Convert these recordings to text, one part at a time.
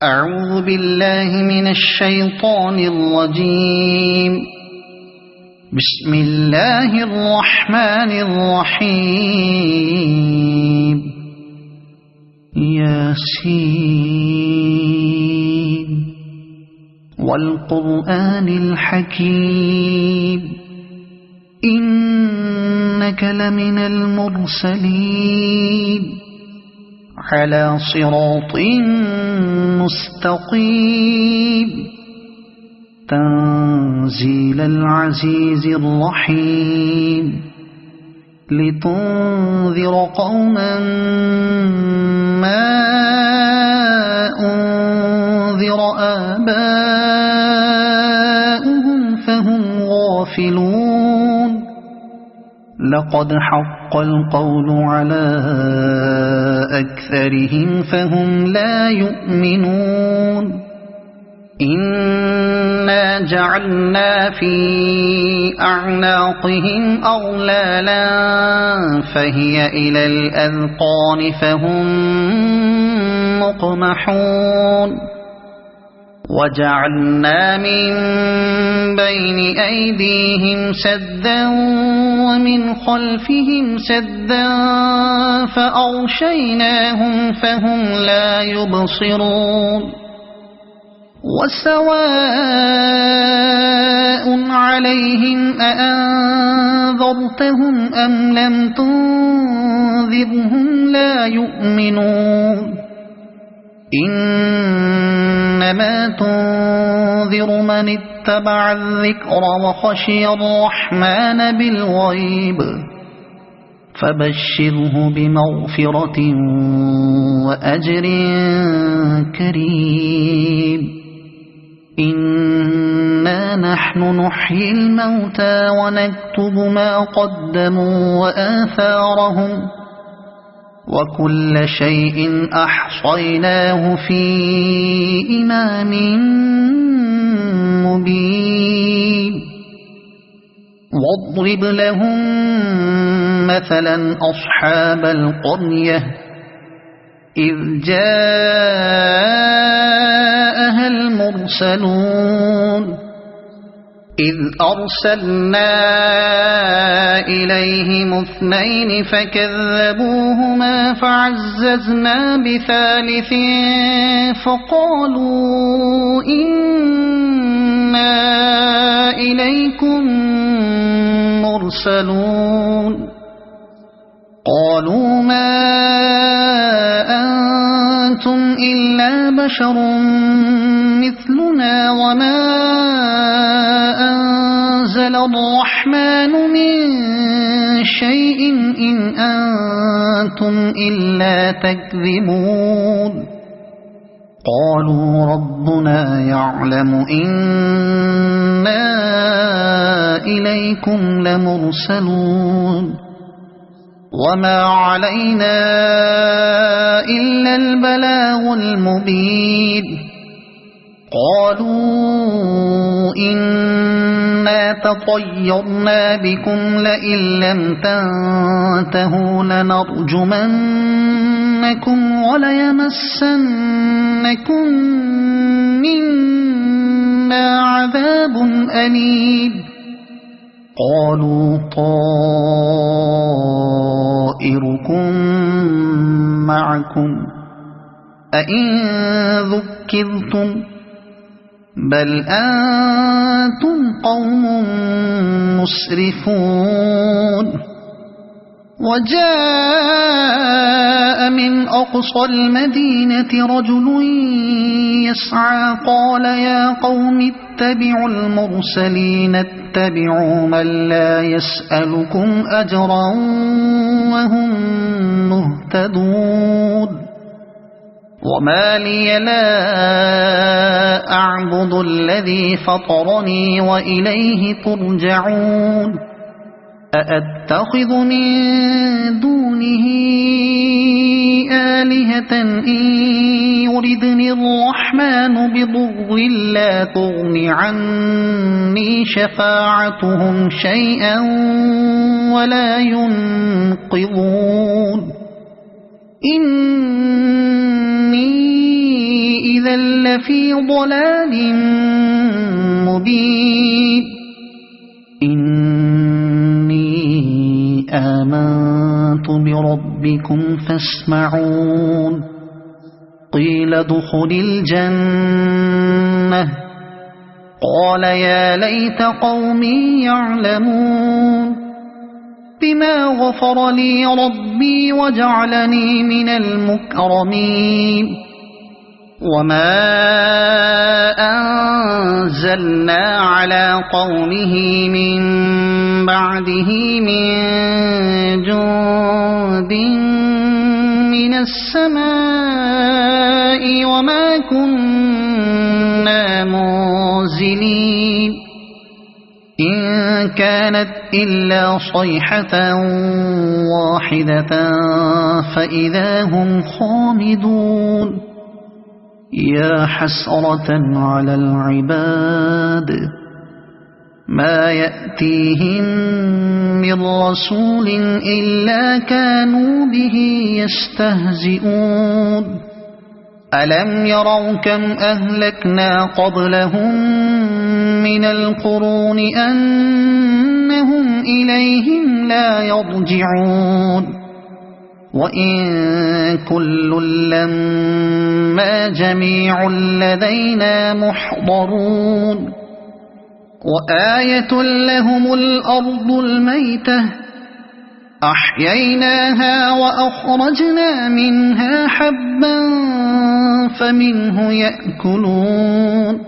أعوذ بالله من الشيطان الرجيم. بسم الله الرحمن الرحيم. ياسين والقرآن الحكيم إنك لمن المرسلين على صراط مستقيم تنزيل العزيز الرحيم لتنذر قوما ما أنذر آباؤهم فهم غافلون. لقد حق القول على أكثرهم فهم لا يؤمنون. إنا جعلنا في أعناقهم أغلالا فهي إلى الأذقان فهم مقمحون. وجعلنا من بين أيديهم سدا ومن خلفهم سدا فأغشيناهم فهم لا يبصرون. وسواء عليهم أأنذرتهم أم لم تنذرهم لا يؤمنون. إنما تنذر من اتبع الذكر وخشي الرحمن بالغيب فبشره بمغفرة وأجر كريم. إنا نحن نحيي الموتى ونكتب ما قدموا وآثارهم وكل شيء أحصيناه في إمام مبين. واضرب لهم مثلا أصحاب القرية إذ جاءها المرسلون إذ أرسلنا إليهم اثنين فكذبوهما فعززنا بثالث فقالوا إنا إليكم مرسلون. قالوا ما أنتم إلا بشر مثلنا وما أنزل الرحمن من شيء إن أنتم إلا تكذبون. قالوا ربنا يعلم إنا إليكم لمرسلون وما علينا إلا البلاغ المبين. قالوا إنا تطيرنا بكم لئن لم تنتهوا لنرجمنكم وليمسنكم منا عذاب أليم. قالوا طائركم معكم أئن ذكرتم بل أنتم قوم مسرفون. وجاء من أقصى المدينة رجل يسعى قال يا قوم اتبعوا المرسلين اتبعوا من لا يسألكم أجرا وهم مهتدون. وما لي لا أعبد الذي فطرني وإليه ترجعون. أأتخذ من دونه آلهة إن يردني الرحمن بضر لا تغن عني شفاعتهم شيئا ولا ينقذون. إني إذا لفي ضلال مبين إني آمنت بربكم فاسمعون قيل ادخل الجنة قال يا ليت قومي يعلمون بما غفر لي ربي وجعلني من المكرمين وما أنزلنا على قومه من بعده من جند من السماء وما كنا منزلين إن كانت إلا صيحة واحدة فإذا هم خامدون يا حسرة على العباد ما يأتيهم من رسول إلا كانوا به يستهزئون ألم يروا كم أهلكنا قبلهم من القرون أنهم إليهم لا يرجعون وإن كل لما جميع لدينا محضرون وآية لهم الأرض الميتة أحييناها وأخرجنا منها حبا فمنه يأكلون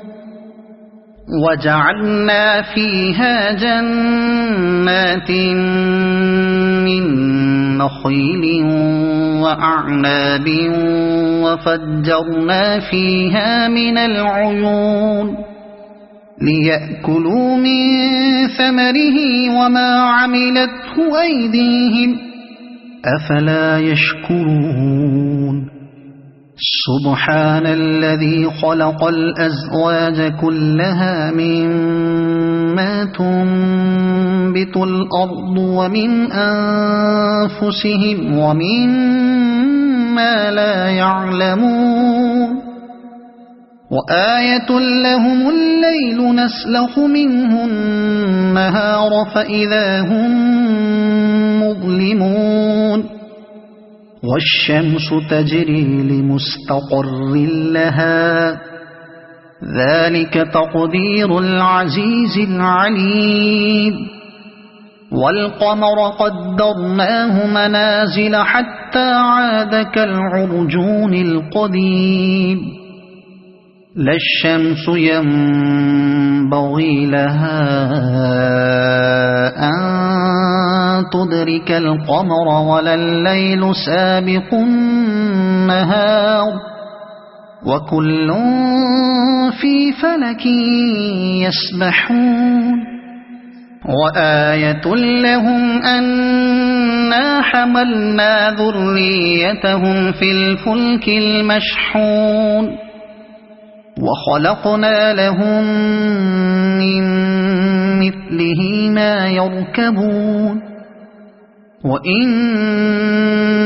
وجعلنا فيها جنات من نخيل وأعناب وفجرنا فيها من العيون ليأكلوا من ثمره وما عملته أيديهم أفلا يشكرون سبحان الذي خلق الأزواج كلها مما تنبت الأرض ومن أنفسهم ومما لا يعلمون وآية لهم الليل نسلخ منه النهار فإذا هم مظلمون والشمس تجري لمستقر لها ذلك تقدير العزيز العليم والقمر قدرناه منازل حتى عاد كالعرجون القديم لا الشمس ينبغي لها أن تدرك القمر ولا الليل سابق النهار وكل في فلك يسبحون وآية لهم أنا حملنا ذريتهم في الفلك المشحون وخلقنا لهم من مثله ما يركبون وإن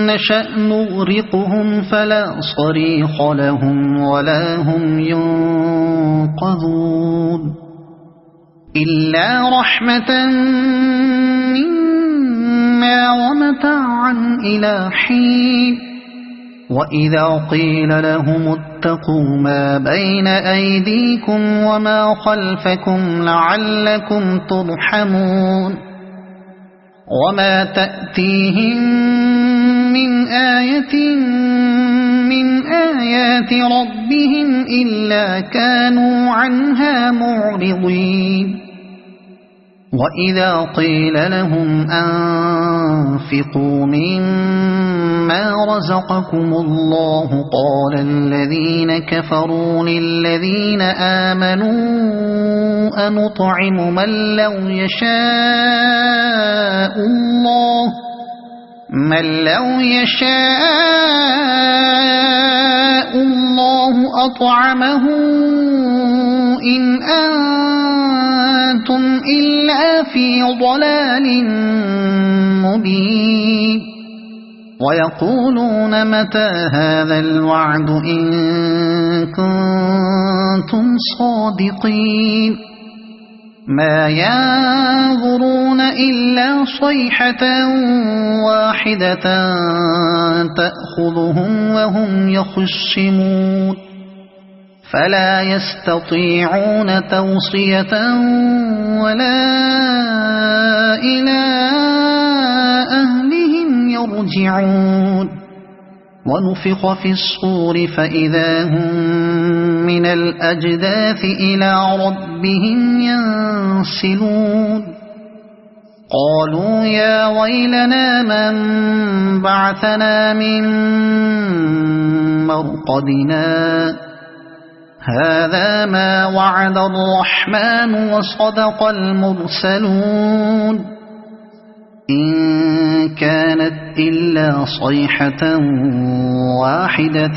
نشأ نغرقهم فلا صريخ لهم ولا هم ينقذون إلا رحمة منا ومتاعا إلى حين وإذا قيل لهم اتقوا ما بين أيديكم وما خلفكم لعلكم ترحمون وما تأتيهم من آية من آيات ربهم إلا كانوا عنها معرضين وإذا قيل لهم أنفقوا مما رزقكم الله قال الذين كفروا للذين آمنوا أنطعم من لو يشاء الله أطعمه إن أنتم إلا في ضلال مبين ويقولون متى هذا الوعد إن كنتم صادقين ما ينظرون إلا صيحة واحدة تأخذهم وهم يخصمون فلا يستطيعون توصية ولا إلى أهلهم يرجعون ونفخ في الصور فإذا هم من الأجداث إلى ربهم ينسلون قالوا يا ويلنا من بعثنا من مرقدنا هذا ما وعد الرحمن وصدق المرسلون إن كانت إلا صيحة واحدة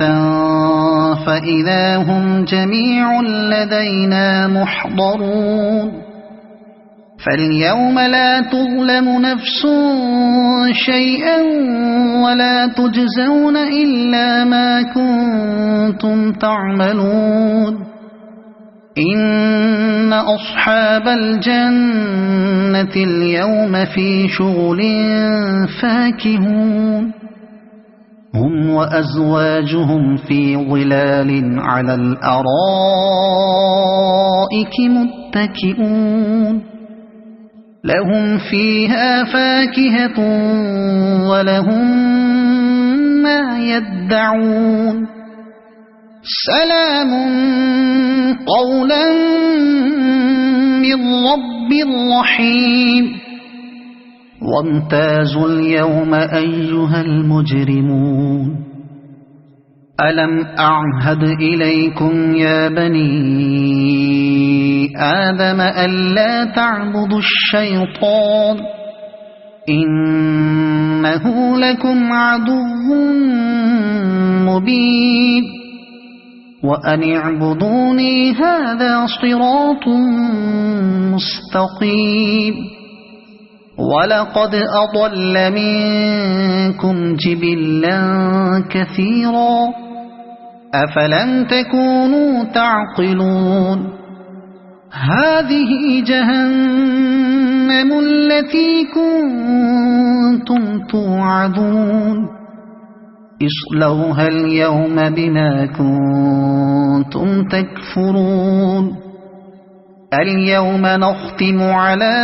فإذا هم جميع لدينا محضرون فاليوم لا تظلم نفس شيئا ولا تجزون إلا ما كنتم تعملون إن أصحاب الجنة اليوم في شغل فاكهون هم وأزواجهم في ظلال على الأرائك متكئون لهم فيها فاكهة ولهم ما يدعون سلام قولا من رب رحيم وامتازوا اليوم أيها المجرمون ألم أعهد إليكم يا بني آدم ألا تعبدوا الشيطان إنه لكم عدو مبين وأن اعبدوني هذا صراط مستقيم ولقد أضل منكم جبلا كثيرا أفلم تكونوا تعقلون هذه جهنم التي كنتم توعدون اصلوها اليوم بما كنتم تكفرون اليوم نختم على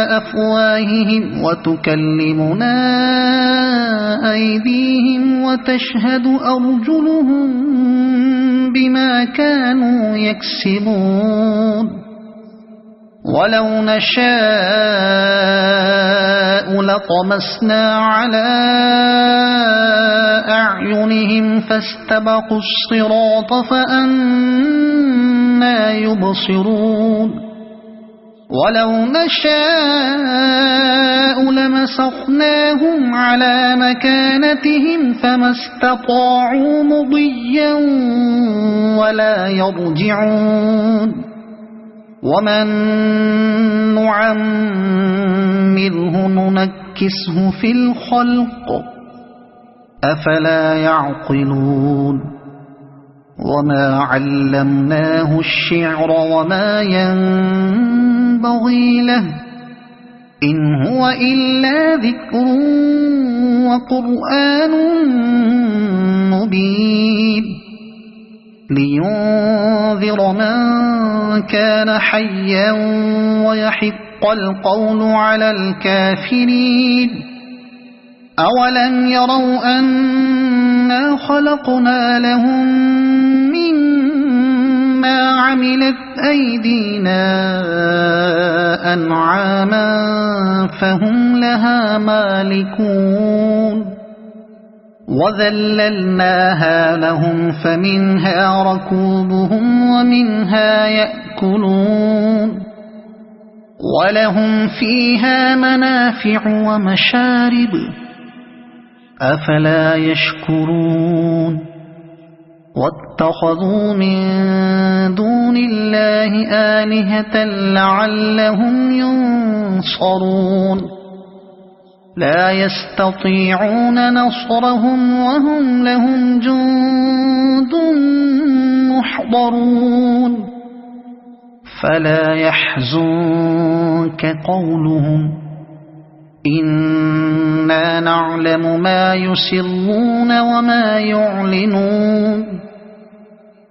أفواههم وتكلمنا أيديهم وتشهد أرجلهم بما كانوا يكسبون ولو نشاء لطمسنا على أعينهم فاستبقوا الصراط فأنى يبصرون ولو نشاء لمسخناهم على مكانتهم فما استطاعوا مضيا ولا يرجعون ومن نعمره ننكسه في الخلق أفلا يعقلون وما علمناه الشعر وما ينبغي له إن هو إلا ذكر وقرآن مبين لينذر من كان حيا ويحق القول على الكافرين أولم يروا أنا خلقنا لهم مما عملت أيدينا أنعاما فهم لها مالكون وذللناها لهم فمنها ركوبهم ومنها يأكلون ولهم فيها منافع ومشارب أفلا يشكرون واتخذوا من دون الله آلهة لعلهم ينصرون لا يستطيعون نصرهم وهم لهم جند محضرون فلا يحزنك قولهم إنا نعلم ما يسرون وما يعلنون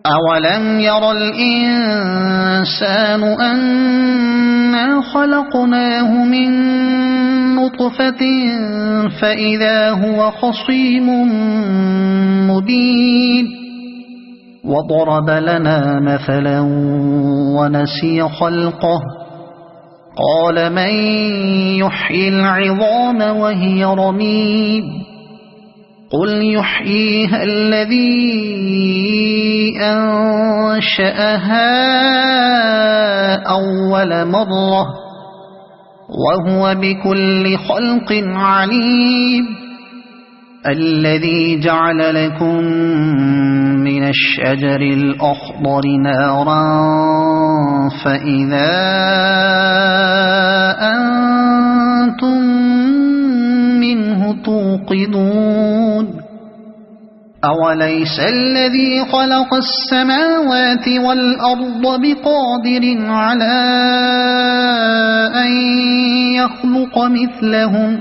أولم ير الإنسان أنا خلقناه من نطفة فإذا هو خصيم مبين وضرب لنا مثلا ونسي خلقه قال من يحيي العظام وهي رميم قل يحييها الذي أنشأها أول مرة وهو بكل خلق عليم الذي جعل لكم من الشجر الأخضر نارا فإذا أنتم منه توقدون أوليس الذي خلق السماوات والأرض بقادر على أن يخلق مثلهم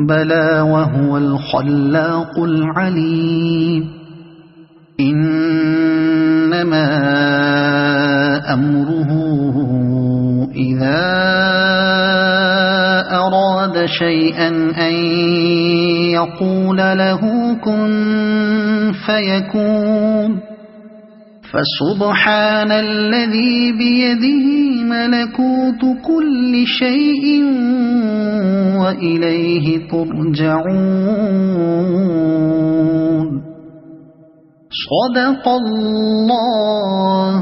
بلى وهو الخلاق العليم إنما أمره إذا أراد شيئا أن يقول له كن فيكون فسبحان الذي بيده ملكوت كل شيء وإليه ترجعون صدق الله